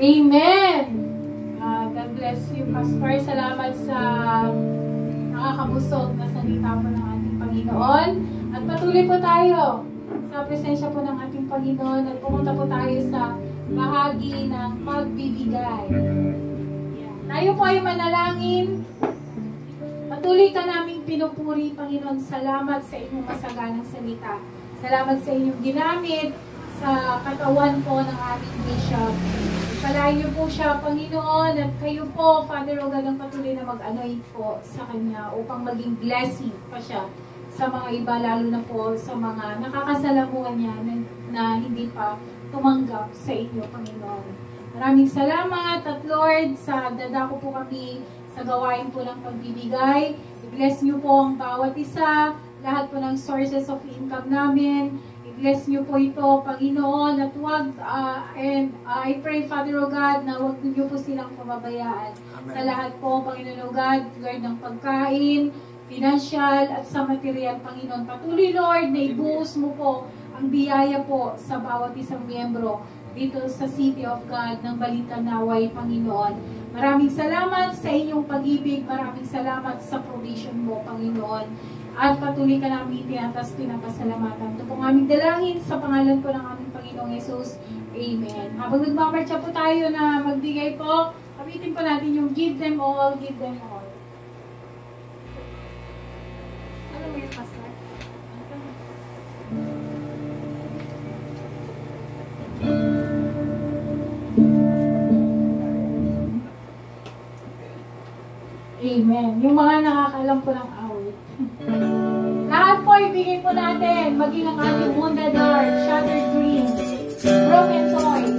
Amen! God bless you, Pastor. Salamat sa nakakabusog na salita po ng ating Panginoon. At patuloy po tayo sa presensya po ng ating Panginoon at pumunta po tayo sa bahagi ng pagbibigay. Tayo po ay manalangin. Patuloy ka naming pinupuri, Panginoon. Salamat sa inyong masaganang salita. Salamat sa inyong ginamit sa katawan po ng aming bishop. Palain niyo po siya, Panginoon, at kayo po, Father, o ganang patuloy na mag-anoint po sa kanya upang maging blessing pa siya sa mga iba, lalo na po sa mga nakakasalamuhan niya na hindi pa tumanggap sa inyo, Panginoon. Maraming salamat at Lord, sa dadako po kami sa gawain po ng pagbibigay. I-bless niyo po ang bawat isa, lahat po ng sources of income namin. I-bless niyo po ito, Panginoon, at I pray, Father o God, na huwag niyo po silang pababayaan. Amen. Sa lahat po, Panginoon o God, Lord, ng pagkain, financial, at sa material, Panginoon. Patuloy, Lord, na ibuhos mo po ang biyaya po sa bawat isang miyembro dito sa City of God ng Balitang Naway, Panginoon. Maraming salamat sa inyong pag-ibig. Maraming salamat sa provision mo, Panginoon. At patuloy ka namin tinatas, pinapasalamatan. Ito pong aming dalangin sa pangalan po ng aming Panginoong Yesus. Amen. Habang nagmamarcha po tayo na magbigay po, gamitin po natin yung give them all, give them all. Ano mo yung pastor? Amen. Yung mga nakakalam po ng awit. Lahat po ibigay po natin, maging ang ating wounded heart, shattered dreams, broken toys,